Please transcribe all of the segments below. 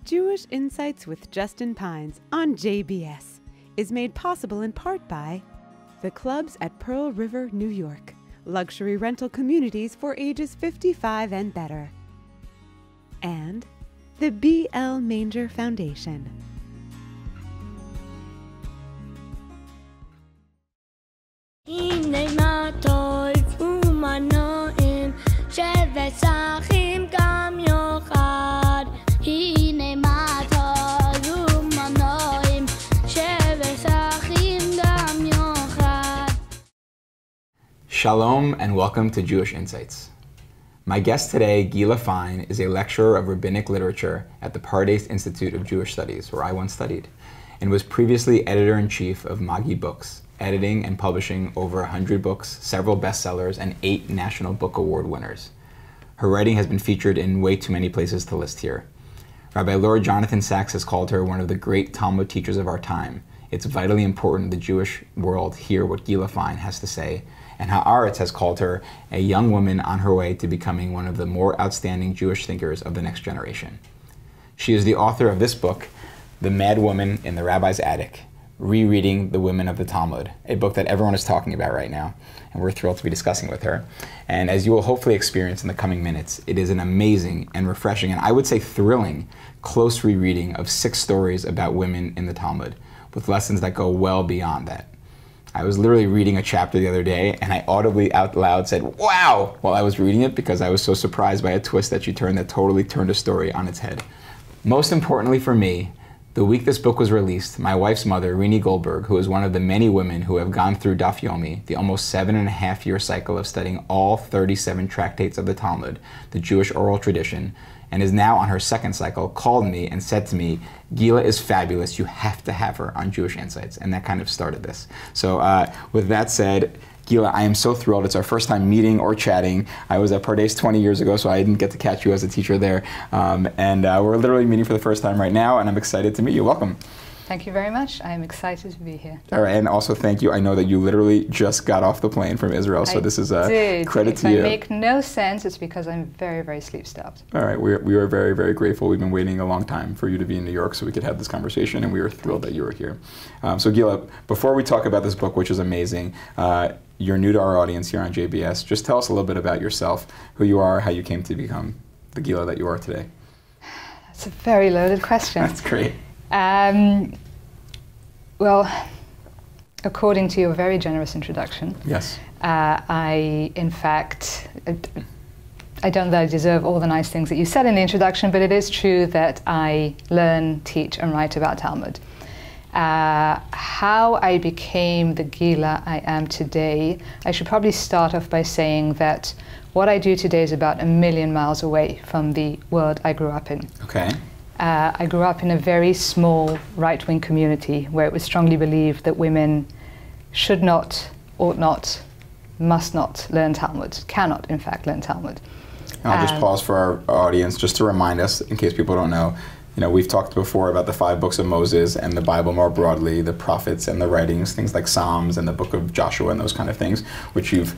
Jewish Insights with Justin Pines on JBS is made possible in part by the clubs at Pearl River, New York, luxury rental communities for ages 55 and better, and the B.L. Manger Foundation. Shalom and welcome to Jewish Insights. My guest today, Gila Fine, is a lecturer of rabbinic literature at the Pardes Institute of Jewish Studies, where I once studied, and was previously editor-in-chief of Magi Books, editing and publishing over 100 books, several bestsellers, and 8 National Book Award winners. Her writing has been featured in way too many places to list here. Rabbi Lord Jonathan Sacks has called her one of the great Talmud teachers of our time. It's vitally important the Jewish world hear what Gila Fine has to say, and Haaretz has called her a young woman on her way to becoming one of the more outstanding Jewish thinkers of the next generation. She is the author of this book, The Madwoman in the Rabbi's Attic, Rereading the Women of the Talmud, a book that everyone is talking about right now, and we're thrilled to be discussing with her. And as you will hopefully experience in the coming minutes, it is an amazing and refreshing, and I would say thrilling, close rereading of 6 stories about women in the Talmud, with lessons that go well beyond that. I was literally reading a chapter the other day, and I audibly out loud said, "Wow!" while I was reading it, because I was so surprised by a twist that she turned that totally turned a story on its head. Most importantly for me, the week this book was released, my wife's mother, Rini Goldberg, who is one of the many women who have gone through Daf Yomi, the almost 7.5-year cycle of studying all 37 tractates of the Talmud, the Jewish oral tradition, and is now on her 2nd cycle, called me and said to me, "Gila is fabulous, you have to have her on Jewish Insights," and that kind of started this. So with that said, Gila, I am so thrilled. It's our first time meeting or chatting. I was at Pardes 20 years ago, so I didn't get to catch you as a teacher there. And we're literally meeting for the first time right now, and I'm excited to meet you. Welcome. Thank you very much. I am excited to be here. All right, and also thank you. I know that you literally just got off the plane from Israel, so this is a credit to you. If I make no sense, it's because I'm very, very sleep-starved. All right, we are very, very grateful. We've been waiting a long time for you to be in New York so we could have this conversation, and we are thrilled that you were here. So Gila, before we talk about this book, which is amazing, you're new to our audience here on JBS. Just tell us a little bit about yourself, who you are, how you came to become the Gila that you are today. That's a very loaded question. That's great. Well, according to your very generous introduction, yes, I don't know that I deserve all the nice things that you said in the introduction, but it is true that I learn, teach, and write about Talmud. How I became the Gila I am today, I should probably start off by saying that what I do today is about 1 million miles away from the world I grew up in. Okay. I grew up in a very small right-wing community where it was strongly believed that women should not, ought not, must not learn Talmud, cannot in fact learn Talmud. I'll just pause for our audience just to remind us, in case people don't know, we've talked before about the 5 books of Moses and the Bible more broadly, the prophets and the writings, things like Psalms and the book of Joshua and those kind of things, which you've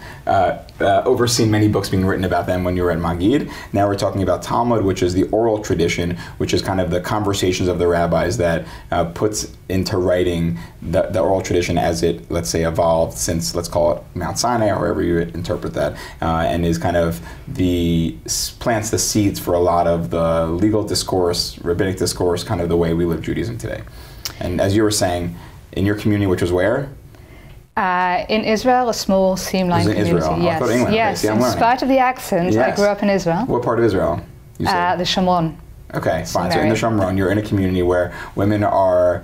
overseen many books being written about them when you were at Magid. Now we're talking about Talmud, which is the oral tradition, which is kind of the conversations of the rabbis that puts into writing the oral tradition as it, let's say, evolved since, let's call it Mount Sinai, or however you interpret that, and is kind of plants the seeds for a lot of the legal discourse, rabbinic discourse, kind of the way we live Judaism today. And as you were saying, in your community, which was where? In Israel, a small seamline community. Israel. Yes, I thought England. yes. Okay, see, in spite of the accent, yes. I grew up in Israel. What part of Israel? You said? The Shomron. Okay, fine. So in the Shomron, you're in a community where women are,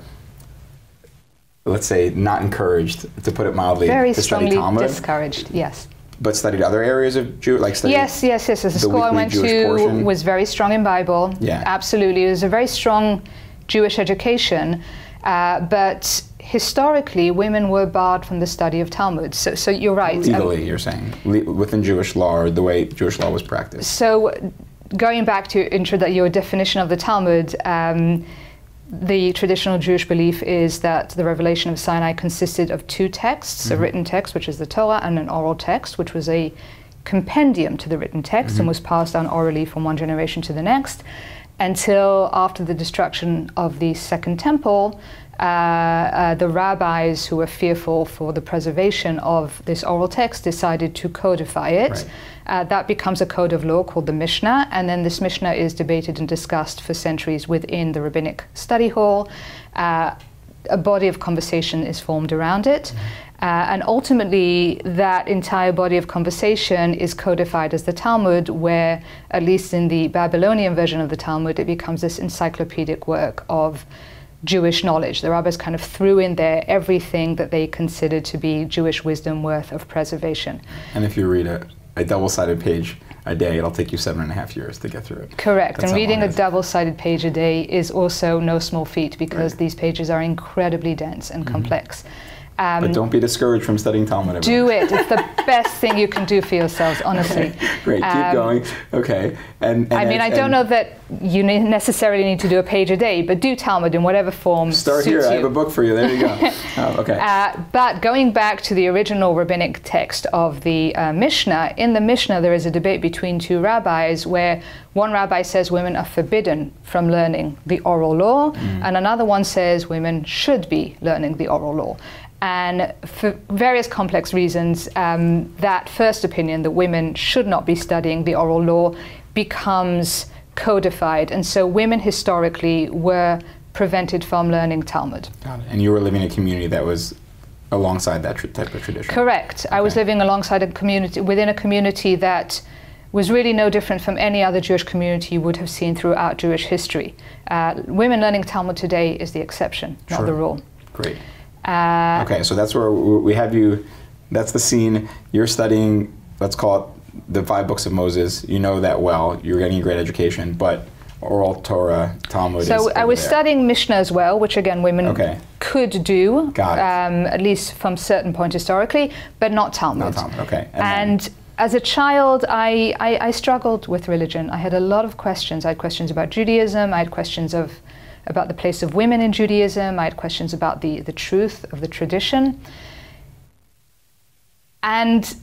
let's say, not encouraged, to put it mildly, very to study Talmud. Very strongly discouraged. Yes. But studied other areas of Jew, like studied. Yes. The school I went to was very strong in Bible. Yeah. Absolutely, it was a very strong Jewish education, but historically, women were barred from the study of Talmud. So you're right. Legally, you're saying within Jewish law, or the way Jewish law was practiced. So, going back to your definition of the Talmud. The traditional Jewish belief is that the revelation of Sinai consisted of 2 texts, a written text, which is the Torah, and an oral text, which was a compendium to the written text and was passed down orally from one generation to the next. until after the destruction of the Second Temple, the rabbis who were fearful for the preservation of this oral text decided to codify it. Right. That becomes a code of law called the Mishnah, and then this Mishnah is debated and discussed for centuries within the rabbinic study hall. A body of conversation is formed around it. And ultimately, that entire body of conversation is codified as the Talmud, where, at least in the Babylonian version of the Talmud, it becomes this encyclopedic work of Jewish knowledge. The rabbis kind of threw in there everything that they considered to be Jewish wisdom worth of preservation. And if you read a double-sided page a day, it'll take you 7.5 years to get through it. Correct. That's and reading a double-sided page a day is also no small feat, because these pages are incredibly dense and complex. But don't be discouraged from studying Talmud. Do it. It's the best thing you can do for yourselves, honestly. Okay. Great. Keep going. Okay. And I mean, I don't know that you necessarily need to do a page a day, but do Talmud in whatever form Start suits here. you. I have a book for you. There you go. Oh, okay. But going back to the original rabbinic text of the Mishnah, in the Mishnah there is a debate between two rabbis where one rabbi says women are forbidden from learning the oral law, and another one says women should be learning the oral law. And for various complex reasons, that first opinion, that women should not be studying the oral law, becomes codified. And so women historically were prevented from learning Talmud. Got it. And you were living in a community that was alongside that type of tradition? Correct. Okay. I was living alongside a community, within a community that was really no different from any other Jewish community you would have seen throughout Jewish history. Women learning Talmud today is the exception, not the rule. Great. Okay, so that's where we have you, that's the scene. You're studying, let's call it the 5 books of Moses. You know that well. You're getting a great education, but oral Torah, Talmud So I was studying Mishnah as well, which again women could do, at least from certain point historically, but not Talmud. Not Talmud, okay. And as a child, I struggled with religion. I had a lot of questions. I had questions about Judaism. I had questions about the place of women in Judaism. I had questions about the truth of the tradition. And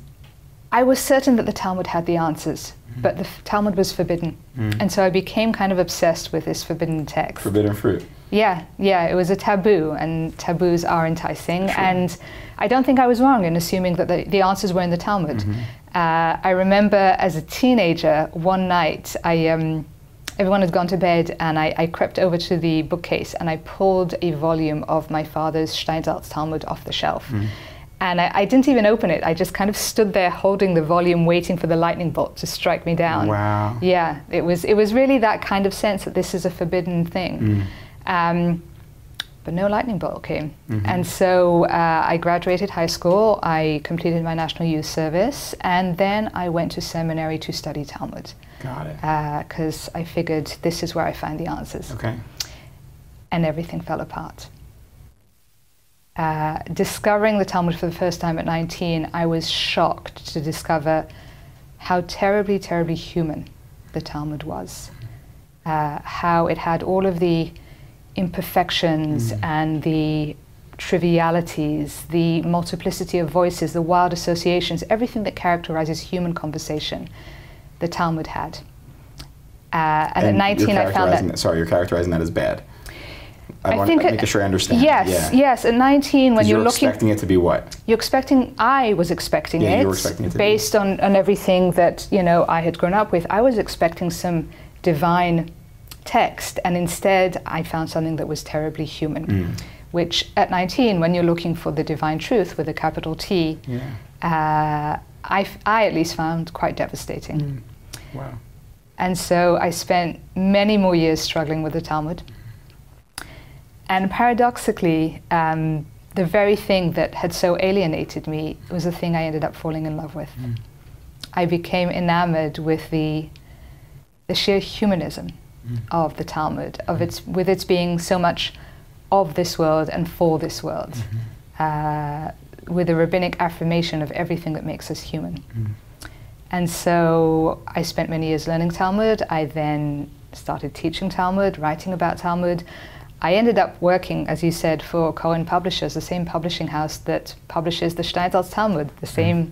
I was certain that the Talmud had the answers, but the Talmud was forbidden. And so I became kind of obsessed with this forbidden text. Forbidden fruit. Yeah, it was a taboo, and taboos are enticing. Sure. And I don't think I was wrong in assuming that the answers were in the Talmud. I remember as a teenager, one night, everyone had gone to bed, and I crept over to the bookcase and I pulled a volume of my father's Steinsaltz Talmud off the shelf. And I didn't even open it. I just kind of stood there holding the volume, waiting for the lightning bolt to strike me down. Wow. Yeah, it was really that kind of sense that this is a forbidden thing. But no lightning bolt came. And so I graduated high school, I completed my National Youth Service, and then I went to seminary to study Talmud. Got it. Because I figured this is where I find the answers. Okay. And everything fell apart. Discovering the Talmud for the first time at 19, I was shocked to discover how terribly, terribly human the Talmud was. How it had all of the imperfections and the trivialities, the multiplicity of voices, the wild associations, everything that characterizes human conversation, the Talmud had. And at 19 I found that... Sorry, you're characterizing that as bad. I want to make sure I understand. Yes. At 19, when you're looking... expecting it to be what? I was expecting it. You were expecting it to based be. on everything that, I had grown up with. I was expecting some divine text, and instead I found something that was terribly human, which at 19, when you're looking for the divine truth with a capital T, I at least found quite devastating. Wow. And so I spent many more years struggling with the Talmud. And paradoxically, the very thing that had so alienated me was the thing I ended up falling in love with. I became enamored with the sheer humanism of the Talmud, with its being so much of this world and for this world, with a rabbinic affirmation of everything that makes us human. And so I spent many years learning Talmud. I then started teaching Talmud, writing about Talmud. I ended up working, as you said, for Cohen Publishers, the same publishing house that publishes the Steinsaltz Talmud, the same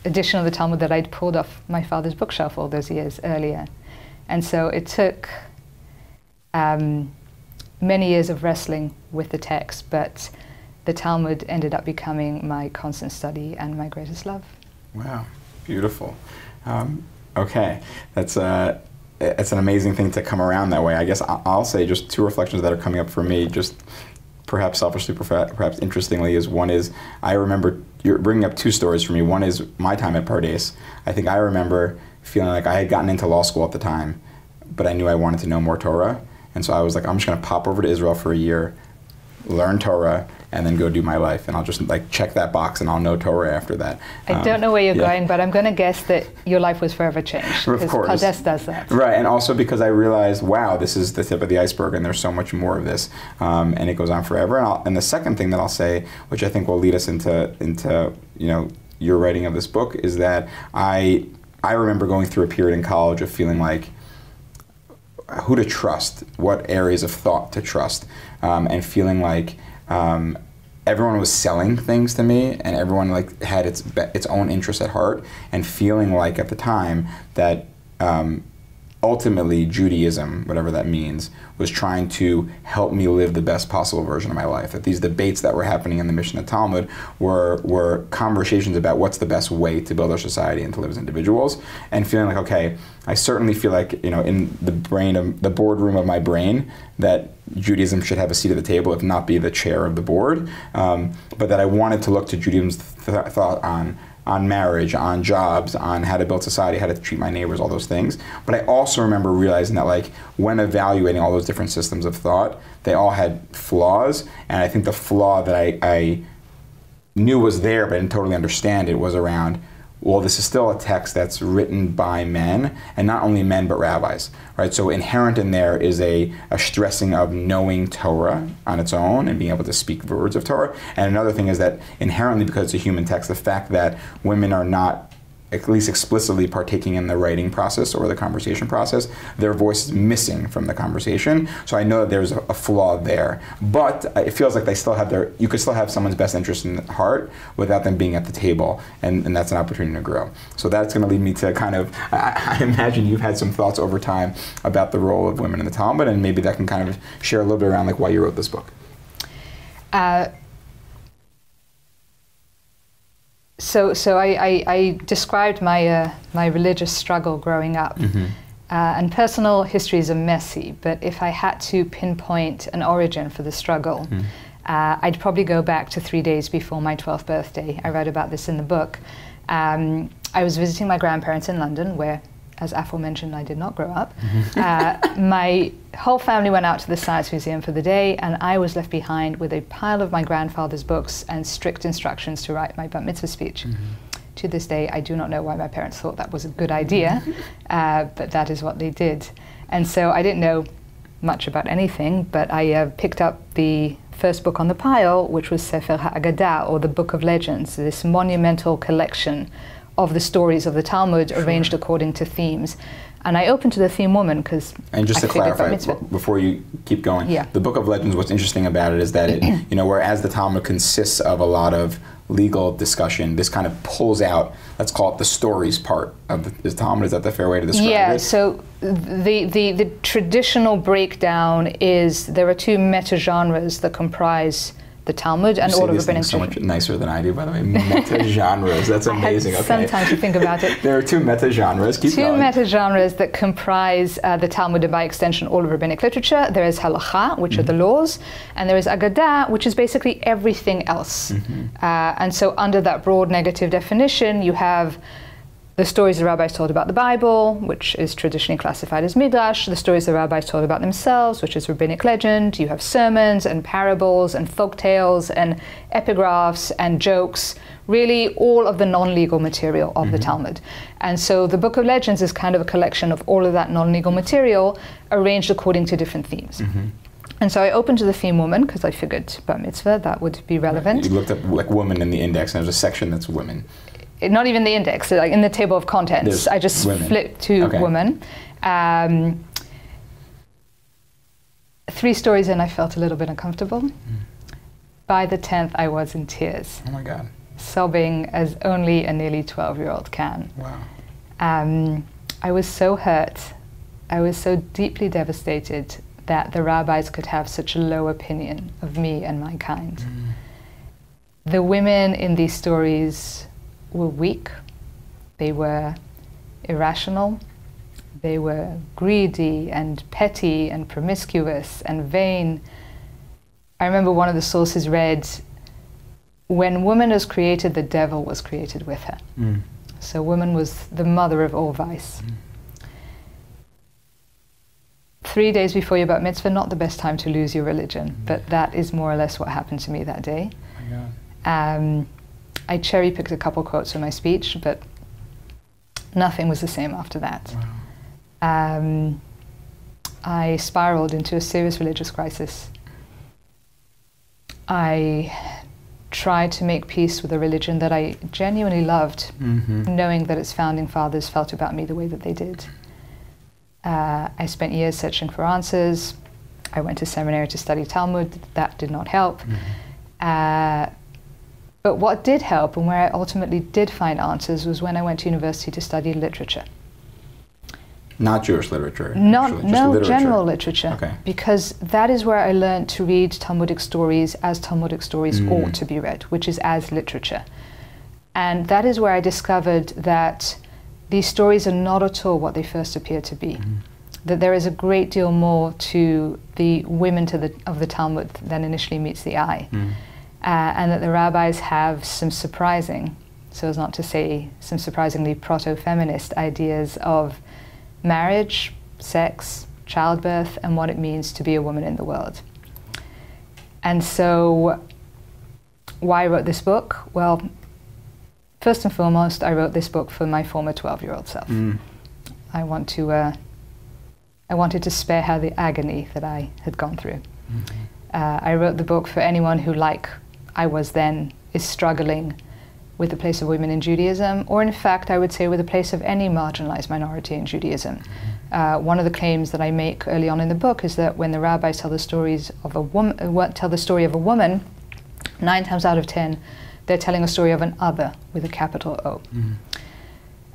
edition of the Talmud that I'd pulled off my father's bookshelf all those years earlier. And so it took many years of wrestling with the text, but the Talmud ended up becoming my constant study and my greatest love. Wow, beautiful. Okay, that's an amazing thing to come around that way. I guess I'll say just two reflections that are coming up for me, just perhaps selfishly, perhaps interestingly, is one is, I remember, you're bringing up two stories for me. One is my time at Pardes. I think I remember feeling like I had gotten into law school at the time, but I knew I wanted to know more Torah. And so I was like, I'm just going to pop over to Israel for a year, learn Torah, and then go do my life. And I'll just like check that box and I'll know Torah after that. I don't know where you're going, but I'm going to guess that your life was forever changed. Of course. Pardes does that. Right, and also because I realized, wow, this is the tip of the iceberg and there's so much more of this. And it goes on forever. And the second thing that I'll say, which I think will lead us into your writing of this book, is that I remember going through a period in college of feeling like who to trust, what areas of thought to trust, and feeling like everyone was selling things to me, and everyone like had its own interest at heart, and feeling like at the time that ultimately Judaism, whatever that means, was trying to help me live the best possible version of my life. That these debates that were happening in the Mishnah Talmud were conversations about what's the best way to build our society and to live as individuals, and feeling like, okay, I certainly feel like, in the boardroom of my brain, that Judaism should have a seat at the table, if not be the chair of the board, but that I wanted to look to Judaism's thought on marriage, on jobs, on how to build society, how to treat my neighbors, all those things. But I also remember realizing that, like, when evaluating all those different systems of thought, they all had flaws, and I think the flaw that I knew was there but didn't totally understand it was around, well, this is still a text that's written by men, and not only men but rabbis, right? So inherent in there is a stressing of knowing Torah on its own and being able to speak words of Torah. And another thing is that inherently, because it's a human text, the fact that women are not at least explicitly partaking in the writing process or the conversation process, their voice is missing from the conversation. So I know that there's a flaw there. But it feels like you could still have someone's best interest in heart without them being at the table, and that's an opportunity to grow. So that's going to lead me to kind of, I imagine you've had some thoughts over time about the role of women in the Talmud, and maybe that can kind of share a little bit around like why you wrote this book. So I described my religious struggle growing up, and personal histories are messy, but if I had to pinpoint an origin for the struggle, I'd probably go back to 3 days before my 12th birthday. I wrote about this in the book. I was visiting my grandparents in London, where, as aforementioned, I did not grow up. My whole family went out to the Science Museum for the day, and I was left behind with a pile of my grandfather's books and strict instructions to write my bat mitzvah speech. To this day, I do not know why my parents thought that was a good idea, but that is what they did. And so I didn't know much about anything, but I picked up the first book on the pile, which was Sefer HaAgadah, or the Book of Legends, this monumental collection of the stories of the Talmud arranged according to themes. And I opened to the theme woman because And just to clarify, before you keep going, the Book of Legends, what's interesting about it is that it, whereas the Talmud consists of a lot of legal discussion, this kind of pulls out, let's call it the stories part of the Talmud. Is that the fair way to describe it? Yeah, so the traditional breakdown is there are two meta-genres that comprise the Talmud and all of rabbinic so much nicer than I do, by the way. Meta-genres, that's amazing. I had some time to think about it. There are two meta-genres, keep going. Two meta-genres that comprise the Talmud and by extension all of rabbinic literature. There is halacha, which are the laws, and there is agadah, which is basically everything else. And so under that broad negative definition, you have the stories the rabbis told about the Bible, which is traditionally classified as midrash, the stories the rabbis told about themselves, which is rabbinic legend. You have sermons and parables and folk tales and epigraphs and jokes, really all of the non-legal material of the Talmud. And so the Book of Legends is kind of a collection of all of that non-legal material arranged according to different themes. And so I opened to the theme woman because I figured bar mitzvah, that would be relevant. You looked up like woman in the index, and there's a section that's women. Not even the index, like in the table of contents. There's I just flipped to woman. 3 stories in, I felt a little bit uncomfortable. By the 10th, I was in tears. Oh my God. Sobbing as only a nearly 12-year-old can. Wow. I was so hurt I was so deeply devastated that the rabbis could have such a low opinion of me and my kind. The women in these stories were weak, they were irrational, they were greedy and petty and promiscuous and vain. I remember one of the sources read, when woman was created, the devil was created with her. So woman was the mother of all vice. 3 days before your bat mitzvah, not the best time to lose your religion, but that is more or less what happened to me that day. I cherry-picked a couple quotes from my speech, but nothing was the same after that. I spiraled into a serious religious crisis. I tried to make peace with a religion that I genuinely loved, knowing that its founding fathers felt about me the way that they did. I spent years searching for answers. I went to seminary to study Talmud. That did not help. But what did help, and where I ultimately did find answers, was when I went to university to study literature. Not Jewish literature? No, literature. General literature. Okay. Because that is where I learned to read Talmudic stories as Talmudic stories ought to be read, which is as literature. And that is where I discovered that these stories are not at all what they first appear to be. That there is a great deal more to the women of the Talmud than initially meets the eye. And that the rabbis have some surprising, so as not to say some surprisingly proto-feminist ideas of marriage, sex, childbirth, and what it means to be a woman in the world. And so, why I wrote this book? Well, first and foremost, I wrote this book for my former 12-year-old self. I wanted to spare her the agony that I had gone through. I wrote the book for anyone who, like I was then, is struggling with the place of women in Judaism, or in fact, I would say with the place of any marginalized minority in Judaism. One of the claims that I make early on in the book is that when the rabbis tell the stories of a woman, tell the story of a woman, 9 times out of 10, they're telling a story of an other with a capital O.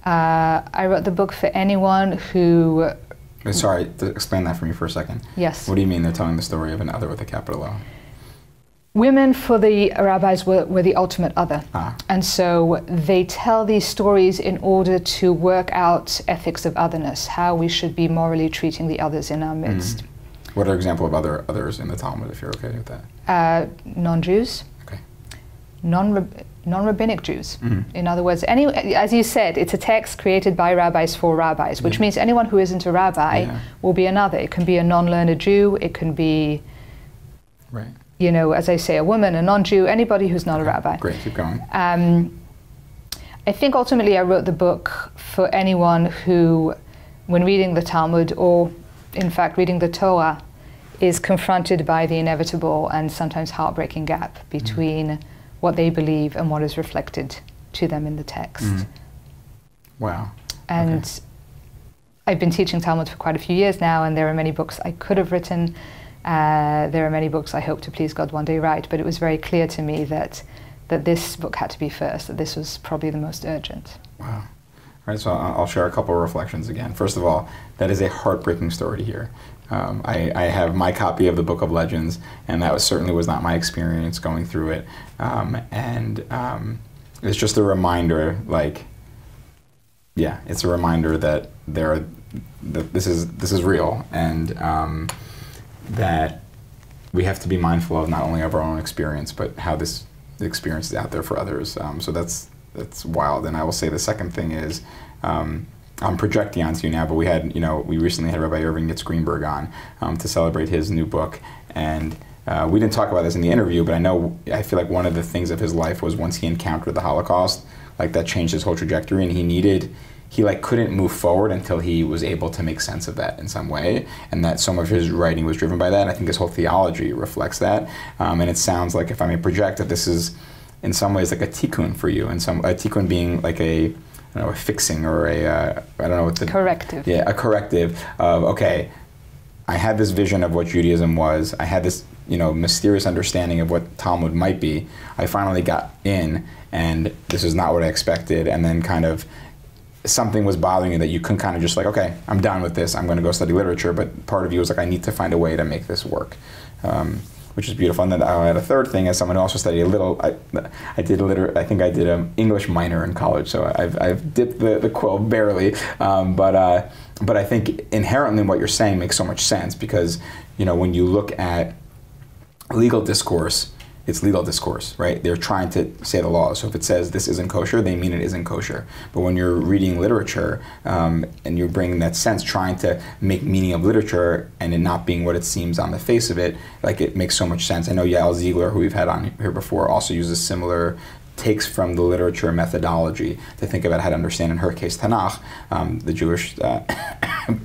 I wrote the book for anyone who... Sorry, to explain that for me for a second. Yes. What do you mean they're telling the story of an other with a capital O? Women for the rabbis were the ultimate other. And so they tell these stories in order to work out ethics of otherness, how we should be morally treating the others in our midst. What are examples of others in the Talmud, if you're okay with that? Non-Jews. Okay. Non-rabbinic Jews. In other words, as you said, it's a text created by rabbis for rabbis, which means anyone who isn't a rabbi will be another. It can be a non-learned Jew, it can be... Right. You know, as I say, a woman, a non-Jew, anybody who's not a rabbi. Great, keep going. I think ultimately I wrote the book for anyone who, when reading the Talmud, or in fact reading the Torah, is confronted by the inevitable and sometimes heartbreaking gap between what they believe and what is reflected to them in the text. Wow. And I've been teaching Talmud for quite a few years now, and there are many books I could have written. There are many books I hope to please God one day write, but it was very clear to me that this book had to be first, that this was probably the most urgent. Wow. All right, so I'll share a couple of reflections again. First of all, that is a heartbreaking story to hear. I have my copy of the Book of Legends, and that certainly was not my experience going through it. It's just a reminder, it's a reminder that this is real, and that we have to be mindful of not only of our own experience, but how this experience is out there for others. So that's wild. And I will say the second thing is, I'm projecting onto you now, but we recently had Rabbi Irving Yitz Greenberg on to celebrate his new book, and we didn't talk about this in the interview, but I feel like one of the things of his life was once he encountered the Holocaust, that changed his whole trajectory, and he couldn't move forward until he was able to make sense of that in some way, and that some of his writing was driven by that. And I think his whole theology reflects that. And it sounds like, if I may project, that this is in some ways like a tikkun for you, and a tikkun being like a fixing or corrective. Yeah, a corrective of, okay, I had this vision of what Judaism was. I had this mysterious understanding of what Talmud might be. I finally got in, and this is not what I expected, and then kind of something was bothering you that you couldn't kind of just like, okay, I'm done with this, I'm going to go study literature, but part of you was like, I need to find a way to make this work, which is beautiful. And then I had a third thing as someone who also studied a little. I think I did an English minor in college, so I've dipped the quill barely, but I think inherently what you're saying makes so much sense because, you know, when you look at legal discourse, it's legal discourse, right? They're trying to say the law. So if it says this isn't kosher, they mean it isn't kosher. But when you're reading literature and you're bringing that sense, trying to make meaning of literature and it not being what it seems on the face of it, like it makes so much sense. I know Yael Ziegler, who we've had on here before, also uses similar takes from the literature methodology to think about how to understand, in her case, Tanakh, the Jewish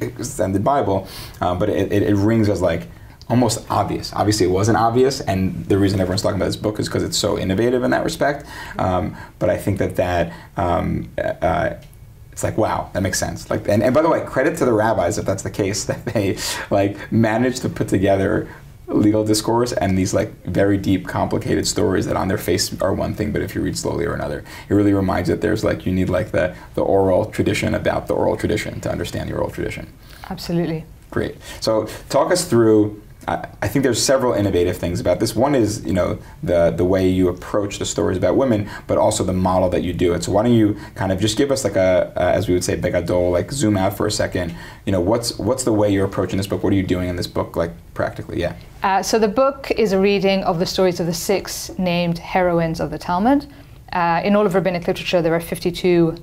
extended Bible. But it rings as like, almost obvious. Obviously, it wasn't obvious, and the reason everyone's talking about this book is because it's so innovative in that respect. But I think that it's like, wow, that makes sense. Like, and by the way, credit to the rabbis if that's the case, that they like managed to put together legal discourse and these like very deep, complicated stories that on their face are one thing, but if you read slowly are another. It really reminds that there's like, you need like the oral tradition about the oral tradition to understand the oral tradition. Absolutely. Great. So talk us through. I think there's several innovative things about this. One is, you know, the way you approach the stories about women, but also the model that you do it. So why don't you kind of just give us like as we would say, begadol, like zoom out for a second. You know, what's the way you're approaching this book? What are you doing in this book, like practically? Yeah. So the book is a reading of the stories of the 6 named heroines of the Talmud. In all of rabbinic literature, there are 52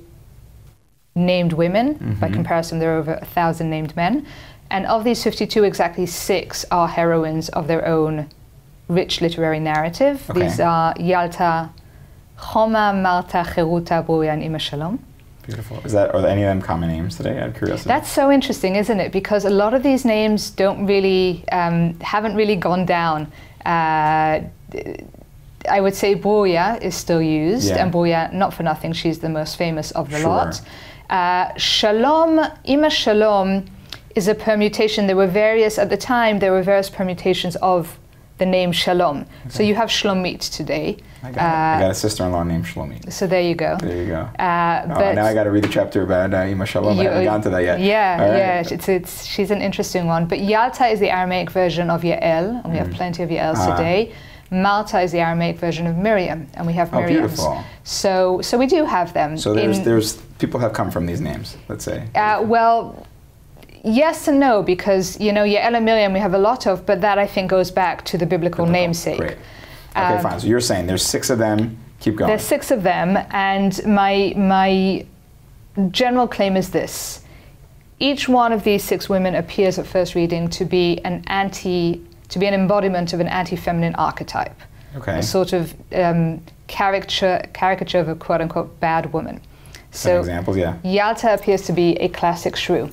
named women. Mm-hmm. By comparison, there are over 1,000 named men. And of these 52, exactly 6 are heroines of their own rich literary narrative. Okay. These are Yalta, Choma, Malta, Cheruta, Boya, and Ima Shalom. Beautiful. Are any of them common names today, out of curiosity? That's so interesting, isn't it? Because a lot of these names don't really, haven't really gone down. I would say Boya is still used, and Boya, not for nothing, she's the most famous of the lot. Shalom, Ima Shalom, is a permutation. There were various permutations of the name Shalom. Okay. So you have Shlomit today. I got a sister-in-law named Shlomit. So there you go. There you go. But now I got to read the chapter about Ima Shalom. I haven't gotten to that yet. Yeah, yeah. She's an interesting one. But Yalta is the Aramaic version of Yael, and we have plenty of Yaels today. Malta is the Aramaic version of Miriam, and we have Miriams. Beautiful. So we do have them. So there's people have come from these names, let's say. Well, yes and no, because, you know, Yael and Miriam we have a lot of, but that I think goes back to the biblical namesake. Great. Okay, fine. So you're saying there's 6 of them. Keep going. There's 6 of them, and my general claim is this: each one of these 6 women appears at first reading to be an embodiment of an anti-feminine archetype. Okay. A sort of caricature of a quote-unquote bad woman. Some examples, yeah. Yalta appears to be a classic shrew,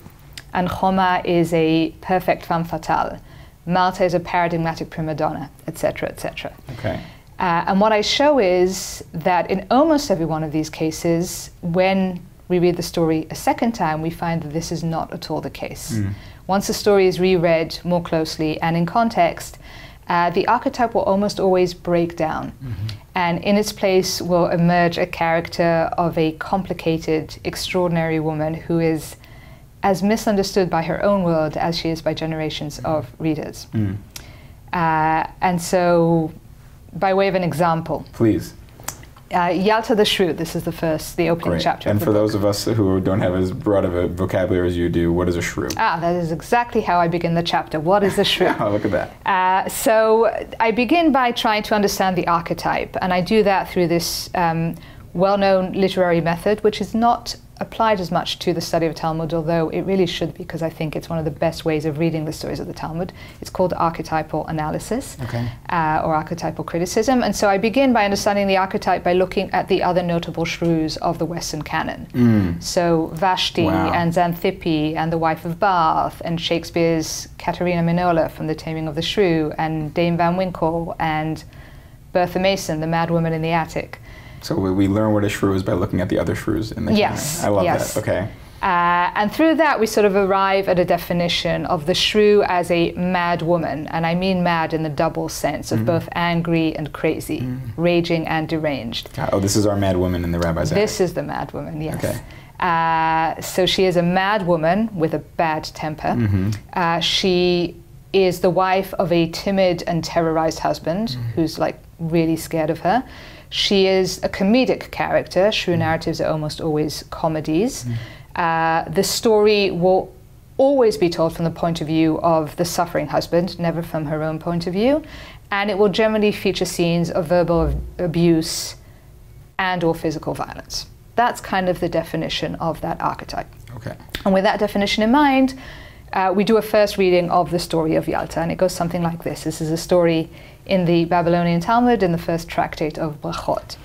and Choma is a perfect femme fatale. Malta is a paradigmatic prima donna, etc., etc. Okay. And what I show is that in almost every one of these cases, when we read the story a second time, we find that this is not at all the case. Mm. Once the story is reread more closely and in context, the archetype will almost always break down. Mm-hmm. And in its place will emerge a character of a complicated, extraordinary woman who is as misunderstood by her own world as she is by generations of readers. Mm. And so, by way of an example. Please. Yalta the Shrew, this is the opening chapter. And for those of us who don't have as broad of a vocabulary as you do, what is a shrew? That is exactly how I begin the chapter. What is a shrew? Oh, look at that. So I begin by trying to understand the archetype, and I do that through this well-known literary method, which is not applied as much to the study of Talmud, although it really should, because I think it's one of the best ways of reading the stories of the Talmud. It's called archetypal analysis, or archetypal criticism. And so I begin by understanding the archetype by looking at the other notable shrews of the Western canon. Mm. So Vashti and Xanthippe and the Wife of Bath and Shakespeare's Katharina Minola from The Taming of the Shrew and Dame Van Winkle and Bertha Mason, the Madwoman in the Attic. So we learn what a shrew is by looking at the other shrews in the canon. I love that. Okay. And through that, we sort of arrive at a definition of the shrew as a mad woman. And I mean mad in the double sense of both angry and crazy, raging and deranged. Oh, this is our mad woman in the Rabbi's Attic. This is the mad woman, yes. Okay. So she is a mad woman with a bad temper. She is the wife of a timid and terrorized husband who's like really scared of her. She is a comedic character. Shrew narratives are almost always comedies. The story will always be told from the point of view of the suffering husband, never from her own point of view. And it will generally feature scenes of verbal abuse and or physical violence. That's kind of the definition of that archetype. Okay. And with that definition in mind, we do a first reading of the story of Yalta, and it goes something like this. This is a story in the Babylonian Talmud in the first tractate of Brachot.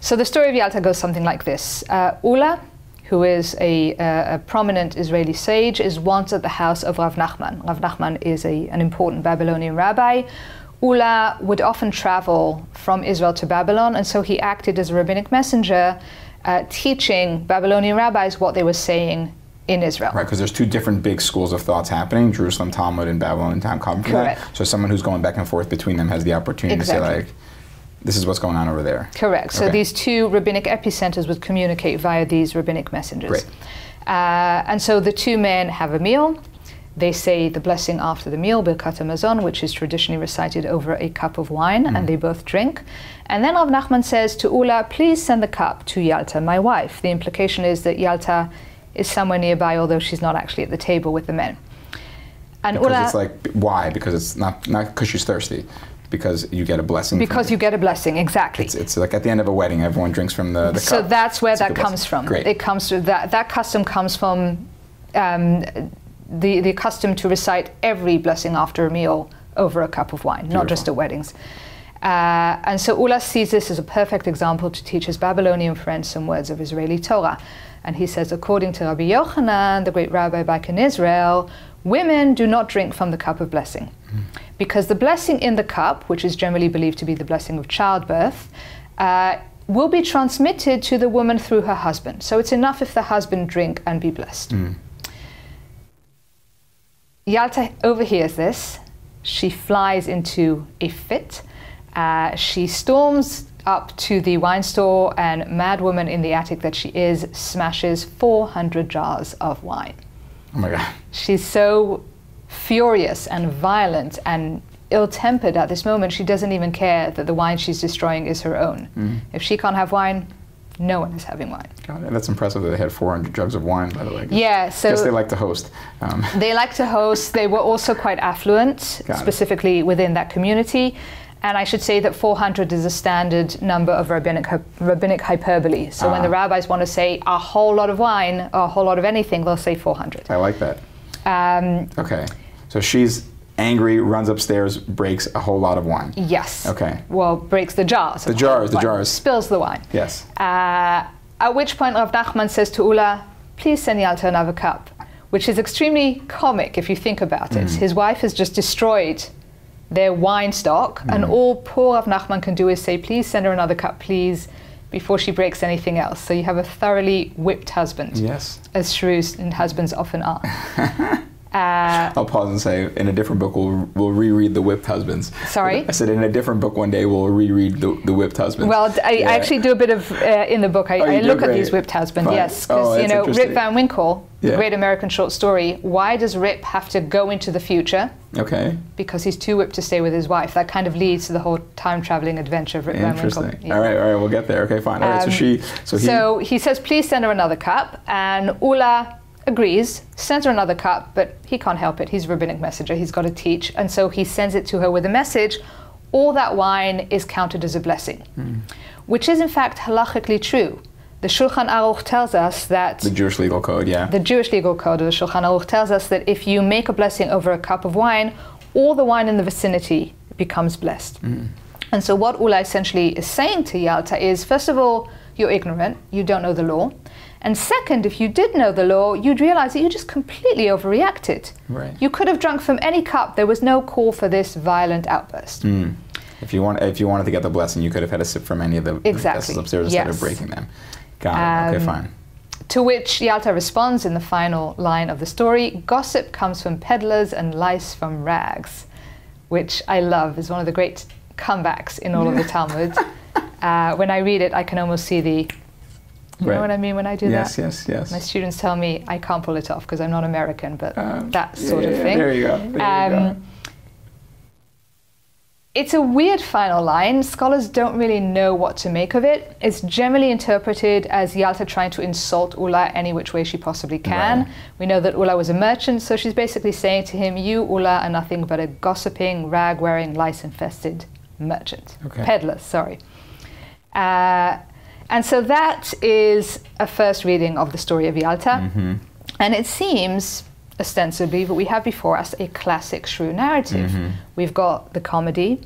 So the story of Yalta goes something like this. Ula, who is a prominent Israeli sage, is once at the house of Rav Nachman. Rav Nachman is an important Babylonian rabbi. Ula would often travel from Israel to Babylon, and so he acted as a rabbinic messenger, teaching Babylonian rabbis what they were saying in Israel. Right, because there's two different big schools of thoughts happening, Jerusalem Talmud and Babylonian Talmud come from that. So someone who's going back and forth between them has the opportunity to say, like, this is what's going on over there. Correct. So these two rabbinic epicenters would communicate via these rabbinic messengers. Great. And so the two men have a meal. They say the blessing after the meal, Birkat HaMazon, which is traditionally recited over a cup of wine, and they both drink. And then Rav Nachman says to Ula, please send the cup to Yalta, my wife. The implication is that Yalta is somewhere nearby, although she's not actually at the table with the men. And because Ula, it's like, why? Because it's not because she's thirsty. Because you get a blessing. Because you get a blessing, exactly. It's like at the end of a wedding, everyone drinks from the cup. So that's where that comes from. Great. It comes to that custom comes from the custom to recite every blessing after a meal over a cup of wine, not just at weddings. And so Ula sees this as a perfect example to teach his Babylonian friends some words of Israeli Torah. And he says, according to Rabbi Yochanan, the great rabbi back in Israel, women do not drink from the cup of blessing. Because the blessing in the cup, which is generally believed to be the blessing of childbirth, will be transmitted to the woman through her husband. So it's enough if the husband drink and be blessed. Yalta overhears this. She flies into a fit. She storms up to the wine store, and Madwoman in the attic that she is smashes 400 jars of wine. Oh my God. She's so furious and violent and ill-tempered at this moment, she doesn't even care that the wine she's destroying is her own. If she can't have wine, no one is having wine. God, that's impressive that they had 400 jugs of wine, by the way. Yeah, so... I guess they like to host. They like to host. They were also quite affluent, specifically within that community. And I should say that 400 is a standard number of rabbinic hyperbole. So when the rabbis want to say a whole lot of wine, or a whole lot of anything, they'll say 400. I like that. Okay. So she's angry, runs upstairs, breaks a whole lot of wine. Yes. Okay. Well, breaks the jars. The jars. Spills the wine. Yes. At which point Rav Nachman says to Ula, please send Yalta another cup, which is extremely comic if you think about it. His wife has just destroyed their wine stock, and all poor Rav Nachman can do is say, please send her another cup, please, before she breaks anything else. So you have a thoroughly whipped husband. Yes. As shrews and husbands often are. I'll pause and say, in a different book, we'll reread The Whipped Husbands. Sorry? I said, in a different book one day, we'll reread The Whipped Husbands. Well, I actually do a bit of, in the book, I look at these whipped husbands, yes. Because, you know, Rip Van Winkle, the great American short story, why does Rip have to go into the future? Okay. Because he's too whipped to stay with his wife. That kind of leads to the whole time-traveling adventure of Rip Van Winkle. Interesting. Yeah. All right, we'll get there. Okay, fine. All right, so he says, please send her another cup, and Ula agrees, sends her another cup, but he can't help it. He's a rabbinic messenger. He's got to teach. And so he sends it to her with a message. All that wine is counted as a blessing, which is in fact halachically true. The Shulchan Aruch tells us that... The Jewish legal code, yeah. The Jewish legal code of the Shulchan Aruch tells us that if you make a blessing over a cup of wine, all the wine in the vicinity becomes blessed. And so what Ula essentially is saying to Yalta is, first of all, you're ignorant, you don't know the law. And second, if you did know the law, you'd realize that you just completely overreacted. Right. You could have drunk from any cup. There was no call for this violent outburst. If you wanted to get the blessing, you could have had a sip from any of the vessels upstairs instead of breaking them. Got it. Okay, fine. To which Yalta responds in the final line of the story, gossip comes from peddlers and lice from rags, which I love, is one of the great comebacks in all of the Talmud. When I read it, I can almost see You know what I mean when I do that? Yes, yes. My students tell me I can't pull it off because I'm not American, but that sort of thing. There you go. There you go. It's a weird final line. Scholars don't really know what to make of it. It's generally interpreted as Yalta trying to insult Ulla any which way she possibly can. Right. We know that Ulla was a merchant, so she's basically saying to him, you, Ulla, are nothing but a gossiping, rag-wearing, lice-infested merchant. Peddler, sorry. And so that is a first reading of the story of Yalta. And it seems, ostensibly, what we have before us a classic shrew narrative. We've got the comedy,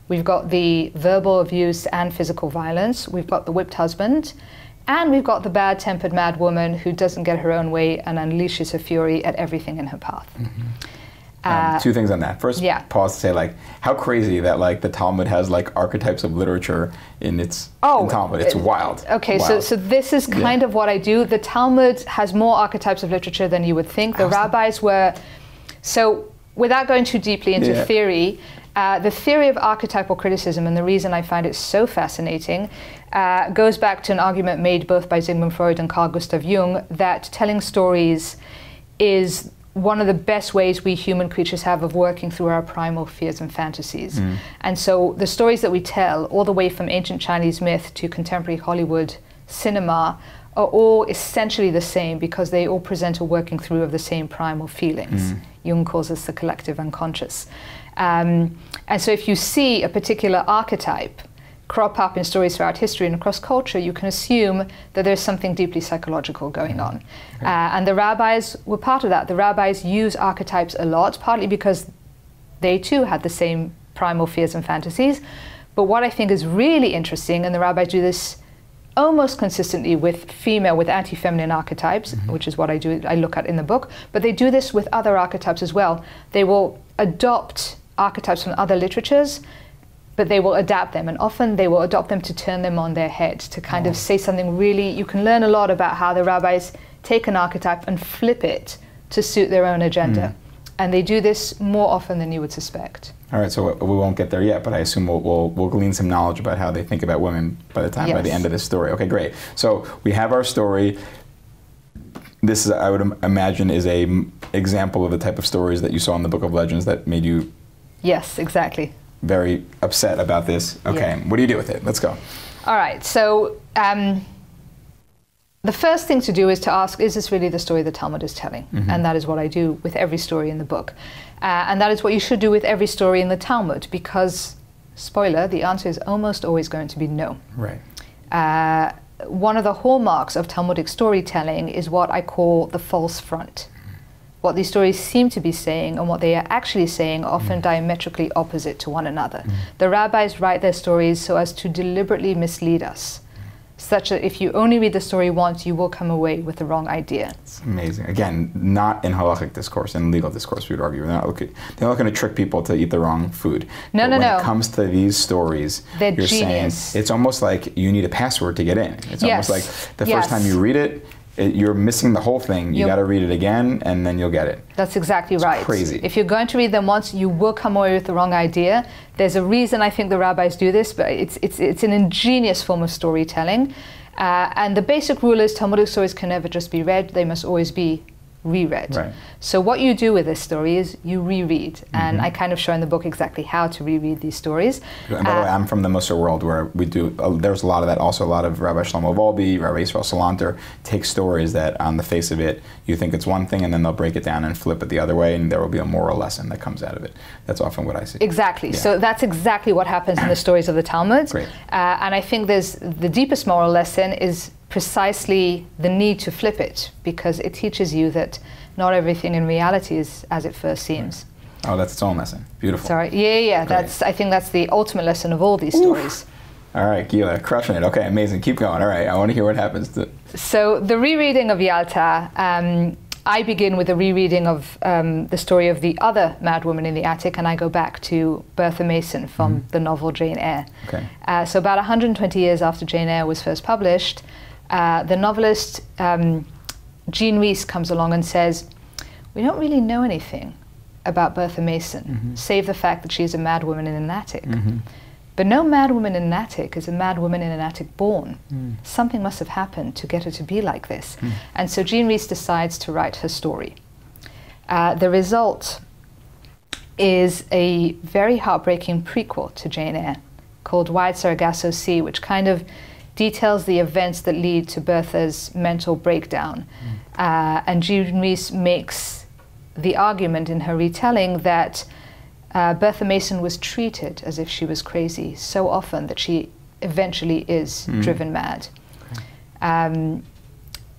we've got the verbal abuse and physical violence, we've got the whipped husband, and we've got the bad-tempered madwoman who doesn't get her own way and unleashes her fury at everything in her path. Two things on that. First, pause to say, like, how crazy that, like, the Talmud has, like, archetypes of literature in its in Talmud. It's wild. Okay, wild. So this is kind of what I do. The Talmud has more archetypes of literature than you would think. The rabbis were... So, without going too deeply into theory, the theory of archetypal criticism, and the reason I find it so fascinating, goes back to an argument made both by Sigmund Freud and Carl Gustav Jung, that telling stories is one of the best ways we human creatures have of working through our primal fears and fantasies. And so the stories that we tell, all the way from ancient Chinese myth to contemporary Hollywood cinema, are all essentially the same because they all present a working through of the same primal feelings. Jung calls this the collective unconscious. And so if you see a particular archetype crop up in stories throughout history and across culture, you can assume that there's something deeply psychological going on. And the rabbis were part of that. The rabbis use archetypes a lot, partly because they too had the same primal fears and fantasies. But what I think is really interesting, and the rabbis do this almost consistently with anti-feminine archetypes, which is what I look at in the book, but they do this with other archetypes as well. They will adopt archetypes from other literatures, but they will adapt them, and often they will adopt them to turn them on their head, to kind of say something really... You can learn a lot about how the rabbis take an archetype and flip it to suit their own agenda. And they do this more often than you would suspect. All right, so we won't get there yet, but I assume we'll glean some knowledge about how they think about women by the end of this story. Okay, great. So we have our story. This is, I would imagine, is a example of the type of stories that you saw in the Book of Legends that made you... Yes, exactly. Very upset about this. Okay, what do you do with it? Let's go. All right, so the first thing to do is to ask, is this really the story the Talmud is telling? And that is what I do with every story in the book. And that is what you should do with every story in the Talmud, because, spoiler, the answer is almost always going to be no. Right. One of the hallmarks of Talmudic storytelling is what I call the false front. What these stories seem to be saying and what they are actually saying are often diametrically opposite to one another. The rabbis write their stories so as to deliberately mislead us, such that if you only read the story once, you will come away with the wrong idea. It's amazing. Again, not in halakhic discourse, in legal discourse, we would argue. They're not looking to trick people to eat the wrong food. No. When it comes to these stories, they're you're genius. saying it's almost like you need a password to get in. It's almost like the first time you read it, you're missing the whole thing. You got to read it again, and then you'll get it. That's exactly right. Crazy. If you're going to read them once, you will come away with the wrong idea. There's a reason I think the rabbis do this, but it's an ingenious form of storytelling. And the basic rule is Talmudic stories can never just be read; they must always be reread. Right. So what you do with this story is you reread, and I kind of show in the book exactly how to reread these stories. And by the way, I'm from the Musar world where we do, there's a lot of that, also a lot of Rabbi Shlomo Volbe, Rabbi Yisrael Salanter take stories that on the face of it, you think it's one thing, and then they'll break it down and flip it the other way, and there will be a moral lesson that comes out of it. That's often what I see. Exactly. Yeah. So that's exactly what happens in the stories of the Talmud. Great. And I think the deepest moral lesson is precisely the need to flip it, because it teaches you that not everything in reality is as it first seems. Right. Oh, that's its own lesson. Beautiful. Sorry. Yeah. I think that's the ultimate lesson of all these stories. All right, Gila, crushing it. Okay, amazing. Keep going. All right, I want to hear what happens. So the rereading of Yalta, I begin with a rereading of the story of the other madwoman in the attic, and I go back to Bertha Mason from the novel Jane Eyre. Okay. So about 120 years after Jane Eyre was first published, the novelist Jean Rhys comes along and says, we don't really know anything about Bertha Mason, save the fact that she is a madwoman in an attic. But no madwoman in an attic is a madwoman in an attic born. Something must have happened to get her to be like this. And so Jean Rhys decides to write her story. The result is a very heartbreaking prequel to Jane Eyre called Wide Sargasso Sea, which kind of details the events that lead to Bertha's mental breakdown. And Jean Rhys makes the argument in her retelling that Bertha Mason was treated as if she was crazy so often that she eventually is driven mad. And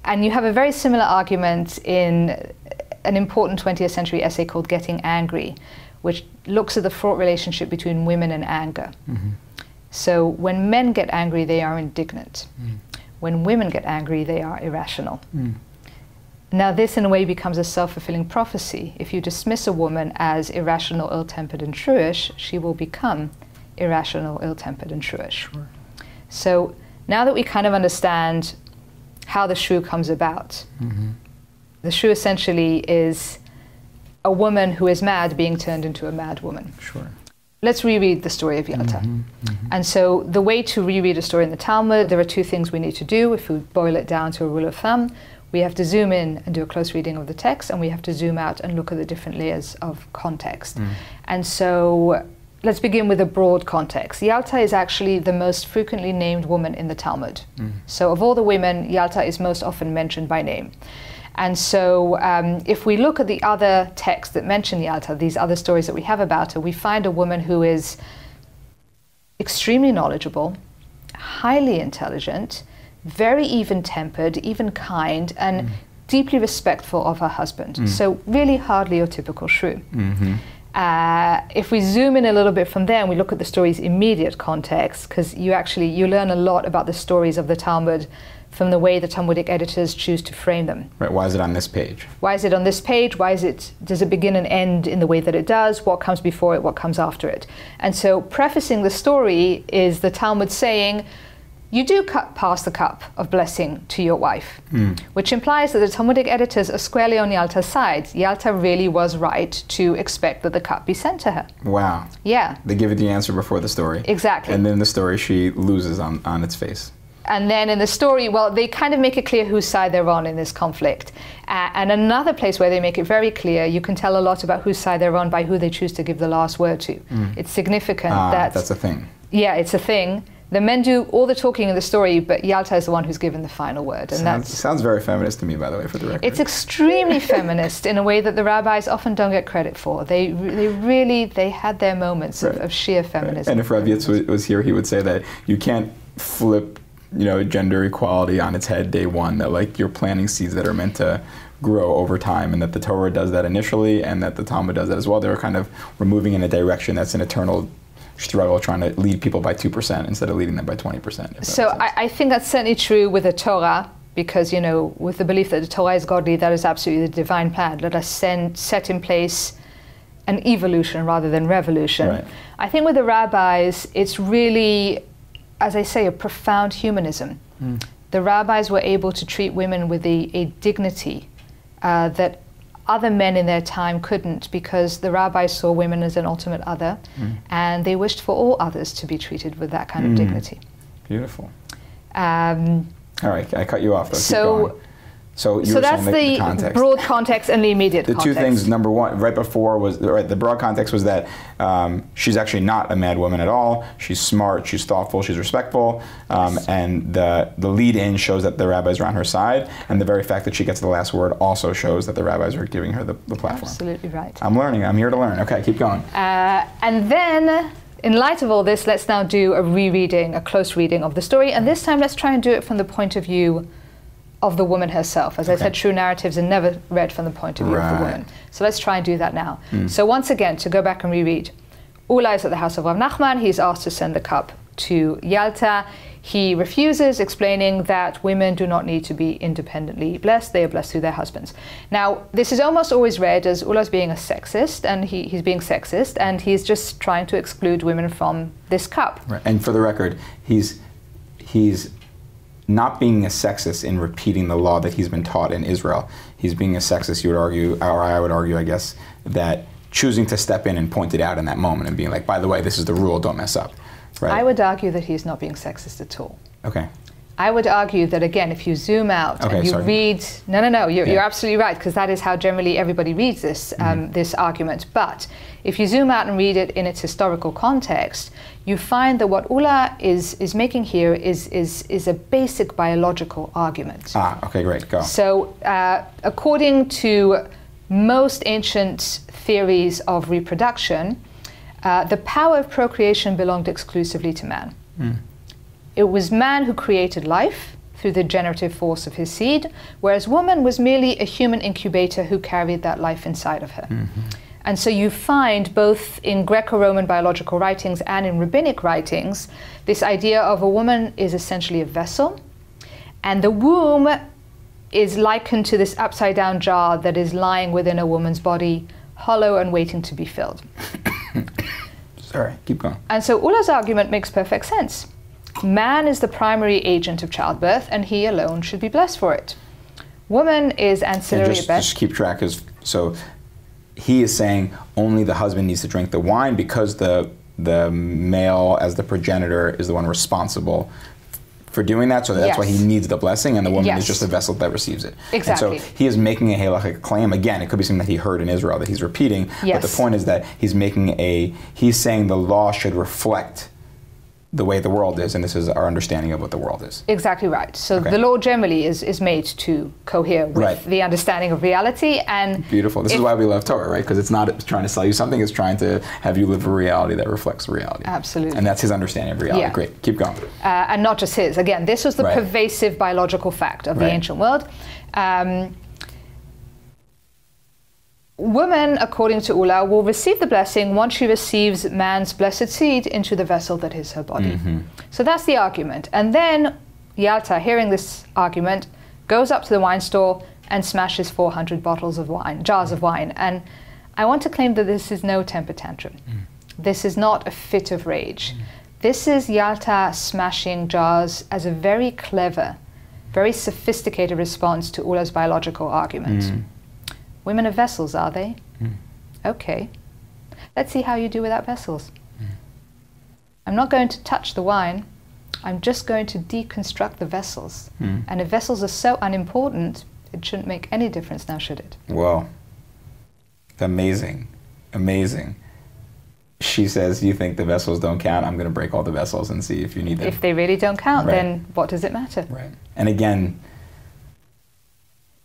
you have a very similar argument in an important 20th century essay called Getting Angry, which looks at the fraught relationship between women and anger. So when men get angry, they are indignant. When women get angry, they are irrational. Now this in a way becomes a self-fulfilling prophecy. If you dismiss a woman as irrational, ill-tempered and shrewish, she will become irrational, ill-tempered and shrewish. So now that we kind of understand how the shrew comes about, the shrew essentially is a woman who is mad being turned into a mad woman. Let's reread the story of Yalta. And so the way to reread a story in the Talmud, there are two things we need to do. If we boil it down to a rule of thumb, we have to zoom in and do a close reading of the text, and we have to zoom out and look at the different layers of context. And so let's begin with a broad context. Yalta is actually the most frequently named woman in the Talmud. So of all the women, Yalta is most often mentioned by name. And so if we look at the other texts that mention Yalta, these other stories that we have about her, we find a woman who is extremely knowledgeable, highly intelligent, very even-tempered, even kind, and deeply respectful of her husband. So really hardly your typical shrew. If we zoom in a little bit from there and we look at the story's immediate context, because you learn a lot about the stories of the Talmud from the way the Talmudic editors choose to frame them. Right, why is it on this page? Why is it on this page? Does it begin and end in the way that it does? What comes before it? What comes after it? And so prefacing the story is the Talmud saying, you do pass the cup of blessing to your wife, which implies that the Talmudic editors are squarely on Yalta's side. Yalta really was right to expect that the cup be sent to her. Wow. Yeah. They give it the answer before the story. Exactly. And then in the story, she loses on its face. And then in the story, well, they kind of make it clear whose side they're on in this conflict. And another place where they make it very clear, you can tell a lot about whose side they're on by who they choose to give the last word to. It's significant that... That's a thing. Yeah, it's a thing. The men do all the talking in the story, but Yalta is the one who's given the final word. And sounds very feminist to me, by the way, for the record. It's extremely feminist in a way that the rabbis often don't get credit for. They had their moments of sheer feminism. And if Rabbi Sacks was here, he would say that you can't flip, gender equality on its head day one, that like you're planting seeds that are meant to grow over time, and that the Torah does that initially, and that the Talmud does that as well. They're kind of moving in a direction that's an eternal struggle, trying to lead people by 2% instead of leading them by 20%. So I think that's certainly true with the Torah, because, with the belief that the Torah is godly, that is absolutely the divine plan. Let us set in place an evolution rather than revolution. Right. I think with the rabbis, it's really, as I say, a profound humanism. The rabbis were able to treat women with a dignity that other men in their time couldn't, because the rabbis saw women as an ultimate other, and they wished for all others to be treated with that kind of dignity. Beautiful. All right, I cut you off, though. Keep going. So that's the context. Broad context and the immediate context. The two things, number one, right before was, the broad context was that she's actually not a mad woman at all. She's smart, she's thoughtful, she's respectful, and the lead-in shows that the rabbis are on her side, and the very fact that she gets the last word also shows that the rabbis are giving her the platform. Absolutely right. I'm learning, I'm here to learn. Okay, keep going. And then, in light of all this, let's now do a close reading of the story, and this time let's try and do it from the point of view of the woman herself. As I said, true narratives are never read from the point of view of the woman. So let's try and do that now. So once again, to go back and reread, Ula is at the house of Rav Nachman. He's asked to send the cup to Yalta. He refuses, explaining that women do not need to be independently blessed. They are blessed through their husbands. Now, this is almost always read as Ula's being a sexist, and he's being sexist, and he's just trying to exclude women from this cup. Right. And for the record, he's not being a sexist in repeating the law that he's been taught in Israel. He's being a sexist, you would argue, or I would argue, I guess, that choosing to step in and point it out in that moment and being like, by the way, this is the rule, don't mess up. Right. I would argue that he's not being sexist at all. Okay. I would argue that, again, if you zoom out and you read... No, you're absolutely right, because that is how generally everybody reads this, this argument. But if you zoom out and read it in its historical context, you find that what Ula is making here is a basic biological argument. Ah, okay, great, go. So according to most ancient theories of reproduction, the power of procreation belonged exclusively to man. It was man who created life through the generative force of his seed, whereas woman was merely a human incubator who carried that life inside of her. And so you find both in Greco-Roman biological writings and in rabbinic writings, this idea of a woman is essentially a vessel, and the womb is likened to this upside-down jar that is lying within a woman's body, hollow and waiting to be filled. Sorry, keep going. And so Ula's argument makes perfect sense. Man is the primary agent of childbirth, and he alone should be blessed for it. Woman is ancillary at best. Just keep track. So he is saying only the husband needs to drink the wine because the male, as the progenitor, is the one responsible for doing that. So that's why he needs the blessing, and the woman is just a vessel that receives it. Exactly. And so he is making a halachic claim. Again, it could be something that he heard in Israel that he's repeating. But the point is that he's saying the law should reflect the way the world is, and this is our understanding of what the world is. Exactly right. So the law generally is made to cohere with the understanding of reality. And beautiful. This is why we love Torah, right? Because it's not trying to sell you something, it's trying to have you live a reality that reflects reality. Absolutely. And that's his understanding of reality. Great. Keep going. And not just his. Again, this was the pervasive biological fact of the ancient world. Woman, according to Ula, will receive the blessing once she receives man's blessed seed into the vessel that is her body. So that's the argument. And then Yalta, hearing this argument, goes up to the wine store and smashes 400 bottles of wine, jars of wine. And I want to claim that this is no temper tantrum. This is not a fit of rage. This is Yalta smashing jars as a very clever, very sophisticated response to Ula's biological argument. Women are vessels, are they? Okay. Let's see how you do without vessels. I'm not going to touch the wine. I'm just going to deconstruct the vessels. And if vessels are so unimportant, it shouldn't make any difference now, should it? Well, amazing. Amazing. She says, you think the vessels don't count? I'm going to break all the vessels and see if you need them. If they really don't count, then what does it matter? Right. And again,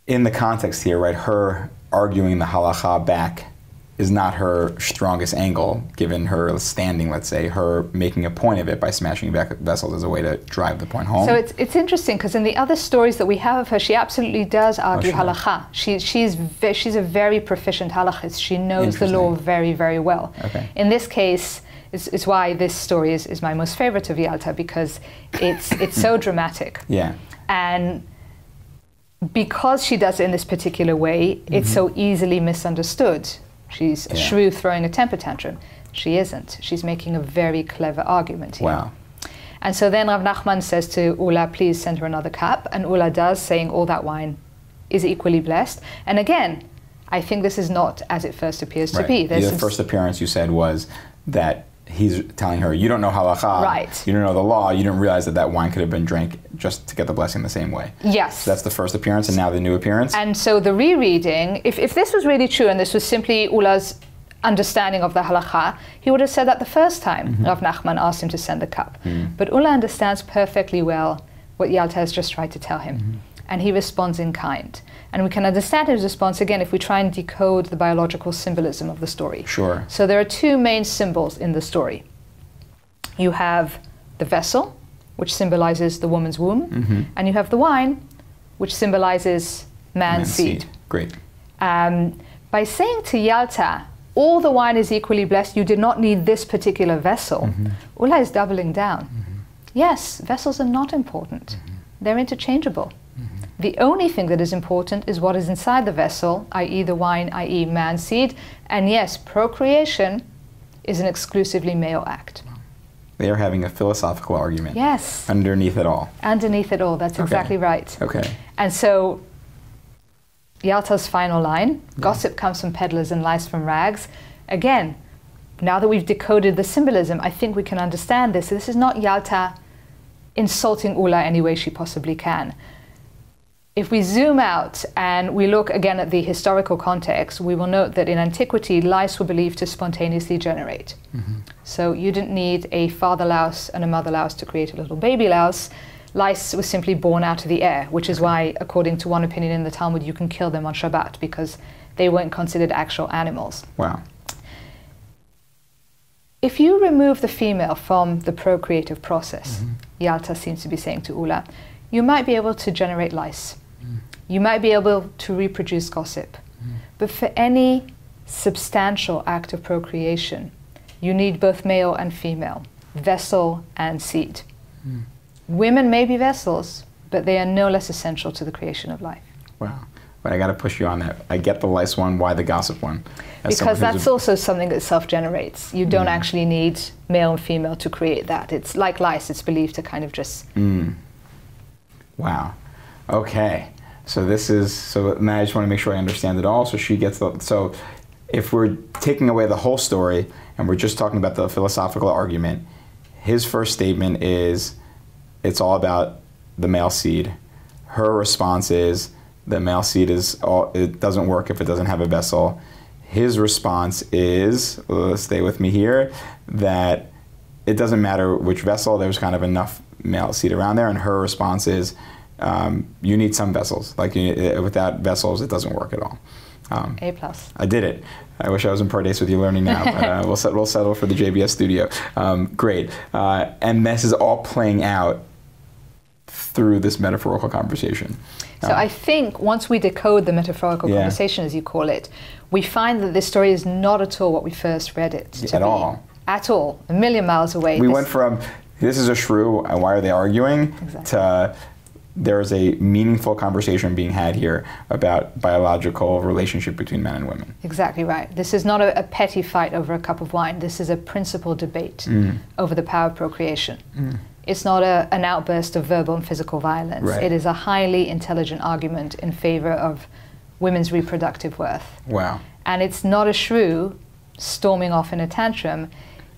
in the context here, right, her arguing the halacha back is not her strongest angle, given her standing, let's say, her making a point of it by smashing vessels as a way to drive the point home. So it's interesting, because in the other stories that we have of her, she absolutely does argue halacha. She's a very proficient halachist. She knows the law very, very well. In this case, it's why this story is my most favorite of Yalta, because it's so dramatic. And because she does it in this particular way, it's so easily misunderstood. She's a shrew throwing a temper tantrum. She isn't. She's making a very clever argument here. Wow. And so then Rav Nachman says to Ula, please send her another cup. And Ula does, saying all that wine is equally blessed. And again, I think this is not as it first appears to be. The first appearance you said was that he's telling her, you don't know halacha, you don't know the law, you didn't realize that wine could have been drank just to get the blessing the same way. Yes. So that's the first appearance, and now the new appearance? And so the rereading, if this was really true and this was simply Ula's understanding of the halacha, he would have said that the first time Rav Nachman asked him to send the cup. But Ula understands perfectly well what Yalta has just tried to tell him. And he responds in kind. And we can understand his response, again, if we try and decode the biological symbolism of the story. Sure. So there are two main symbols in the story. You have the vessel, which symbolizes the woman's womb, and you have the wine, which symbolizes man's seed. Great. By saying to Yalta, all the wine is equally blessed, you did not need this particular vessel, Ula is doubling down. Yes, vessels are not important. They're interchangeable. The only thing that is important is what is inside the vessel, i.e. the wine, i.e. man's seed. And yes, procreation is an exclusively male act. They are having a philosophical argument. Yes. Underneath it all. Underneath it all, that's exactly right. Okay. And so, Yalta's final line, gossip comes from peddlers and lies from rags. Again, now that we've decoded the symbolism, I think we can understand this. This is not Yalta insulting Ula any way she possibly can. If we zoom out and we look again at the historical context, we will note that in antiquity, lice were believed to spontaneously generate. So you didn't need a father louse and a mother louse to create a little baby louse. Lice was simply born out of the air, which is why, according to one opinion in the Talmud, you can kill them on Shabbat, because they weren't considered actual animals. Wow. If you remove the female from the procreative process, Yalta seems to be saying to Ula, you might be able to generate lice. You might be able to reproduce gossip. But for any substantial act of procreation, you need both male and female, vessel and seed. Women may be vessels, but they are no less essential to the creation of life. Wow. But I got to push you on that. I get the lice one. Why the gossip one? Because that's also something that self-generates. You don't actually need male and female to create that. It's like lice. It's believed to kind of just... Wow. Okay. So this is... So now I just want to make sure I understand it all. So she gets the... So if we're taking away the whole story and we're just talking about the philosophical argument, his first statement is it's all about the male seed. Her response is the male seed is all, it doesn't work if it doesn't have a vessel. His response is, stay with me here, that it doesn't matter which vessel, there's kind of enough male seed around there, and her response is, you need some vessels. Like without vessels, it doesn't work at all. A+. I did it. I wish I was in Pardes with you learning now, but we'll settle for the JBS studio. Great. And this is all playing out through this metaphorical conversation. So I think once we decode the metaphorical conversation, as you call it, we find that this story is not at all what we first read it to be. At all. At all. A million miles away. We went from, this is a shrew, and why are they arguing, to there is a meaningful conversation being had here about biological relationship between men and women. Exactly right. This is not a petty fight over a cup of wine. This is a principled debate over the power of procreation. It's not an outburst of verbal and physical violence. It is a highly intelligent argument in favor of women's reproductive worth. Wow. And it's not a shrew storming off in a tantrum.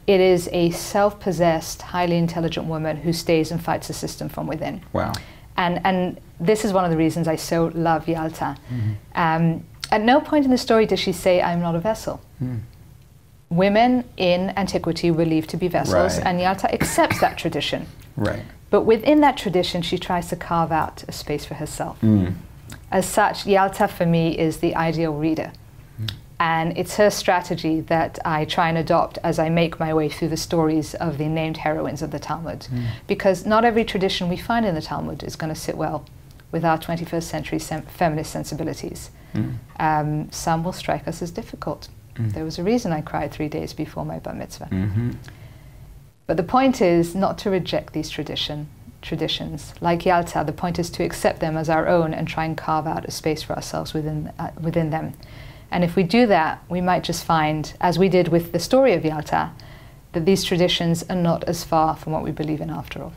It is a self-possessed, highly intelligent woman who stays and fights the system from within. Wow. And this is one of the reasons I so love Yalta. At no point in the story does she say, I'm not a vessel. Women in antiquity were believed to be vessels, and Yalta accepts that tradition. But within that tradition, she tries to carve out a space for herself. As such, Yalta for me is the ideal reader. And it's her strategy that I try and adopt as I make my way through the stories of the named heroines of the Talmud. Because not every tradition we find in the Talmud is going to sit well with our 21st century feminist sensibilities. Some will strike us as difficult. There was a reason I cried 3 days before my bar mitzvah. But the point is not to reject these traditions. Like Yalta, the point is to accept them as our own and try and carve out a space for ourselves within them. And if we do that, we might just find, as we did with the story of Yalta, that these traditions are not as far from what we believe in after all.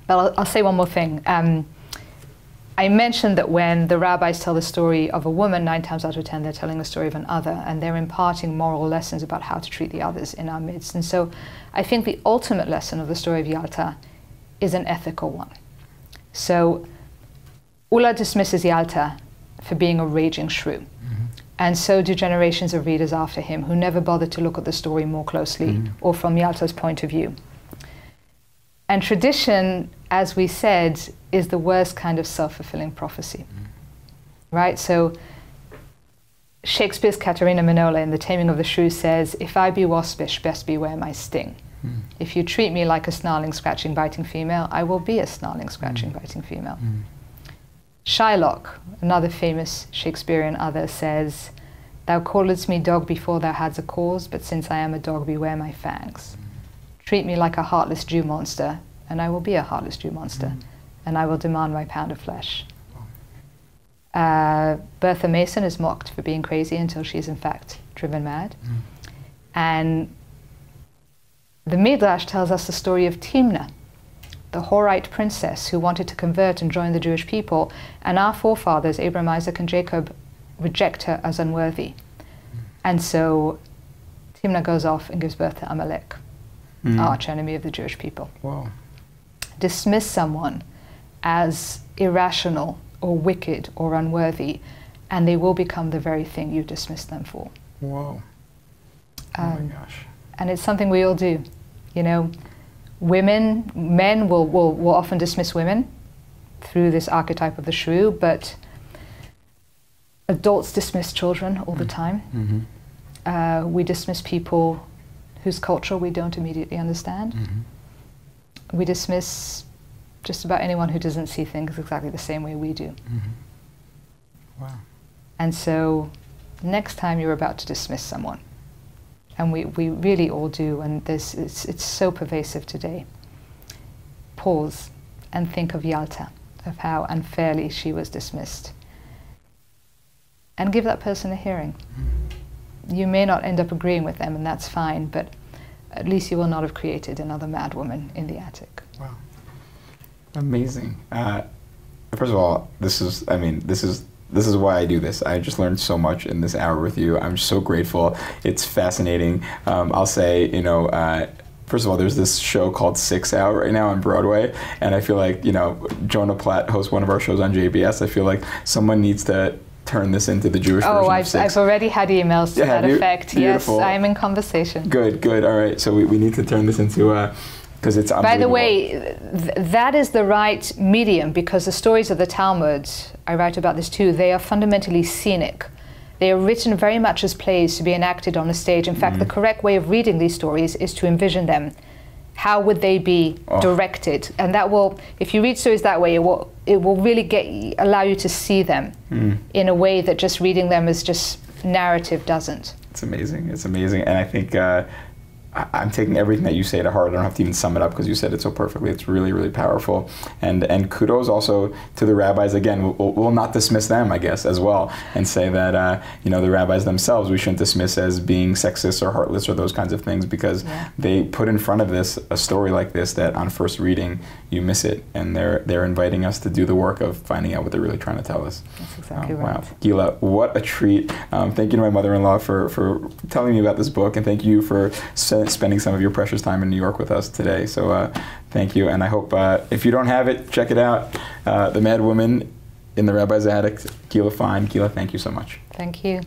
But I'll say one more thing. I mentioned that when the rabbis tell the story of a woman, 9 times out of 10 they're telling the story of an other, and they're imparting moral lessons about how to treat the others in our midst. And so I think the ultimate lesson of the story of Yalta is an ethical one. So Ula dismisses Yalta for being a raging shrew. And so do generations of readers after him who never bothered to look at the story more closely or from Yalta's point of view. And tradition, as we said, is the worst kind of self-fulfilling prophecy. Right? So Shakespeare's Caterina Minola in The Taming of the Shrew says, if I be waspish, best beware my sting. If you treat me like a snarling, scratching, biting female, I will be a snarling, scratching, biting female. Shylock, another famous Shakespearean other, says, thou calledst me dog before thou hadst a cause, but since I am a dog, beware my fangs. Treat me like a heartless Jew monster, and I will be a heartless Jew monster, and I will demand my pound of flesh. Bertha Mason is mocked for being crazy until she is in fact driven mad. And the Midrash tells us the story of Timna, the Horite princess who wanted to convert and join the Jewish people, and our forefathers, Abraham, Isaac, and Jacob, reject her as unworthy. And so Timnah goes off and gives birth to Amalek, arch enemy of the Jewish people. Wow. Dismiss someone as irrational or wicked or unworthy, and they will become the very thing you dismiss them for. Whoa. Oh my gosh. And it's something we all do. You know, men will often dismiss women through this archetype of the shrew, but adults dismiss children all the time. We dismiss people whose culture we don't immediately understand. We dismiss just about anyone who doesn't see things exactly the same way we do. Wow. And so next time you're about to dismiss someone, and we really all do, and it's so pervasive today, pause and think of Yalta, of how unfairly she was dismissed, and give that person a hearing. You may not end up agreeing with them, and that's fine, but at least you will not have created another Madwoman in the attic. Wow. Amazing. First of all, this is why I do this. I just learned so much in this hour with you. I'm so grateful. It's fascinating. I'll say, you know, first of all, there's this show called 6 Hour right now on Broadway, and I feel like, you know, Jonah Platt hosts one of our shows on JBS. I feel like someone needs to turn this into the Jewish version of 6. I've already had emails to that effect. Beautiful. Yes, I'm in conversation. Good. All right. So we need to turn this into because it's unbelievable. By the way, that is the right medium, because the stories of the Talmud, I write about this too, they are fundamentally scenic. They are written very much as plays to be enacted on a stage. In fact, the correct way of reading these stories is to envision them. How would they be directed? And that will, if you read stories that way, it will really allow you to see them in a way that just reading them as just narrative doesn't. It's amazing. It's amazing. And I think I'm taking everything that you say to heart. I don't have to even sum it up because you said it so perfectly. It's really, really powerful. And kudos also to the rabbis. Again, we'll not dismiss them, I guess, as well, and say that you know, the rabbis themselves we shouldn't dismiss as being sexist or heartless or those kinds of things, because they put in front of this a story like this that on first reading you miss it, and they're inviting us to do the work of finding out what they're really trying to tell us. That's exactly right. Wow, Gila, what a treat! Thank you to my mother-in-law for telling me about this book, and thank you for spending some of your precious time in New York with us today. So thank you, and I hope if you don't have it, check it out. The Madwoman in the Rabbi's Attic, Gila Fine. Gila, thank you so much. Thank you.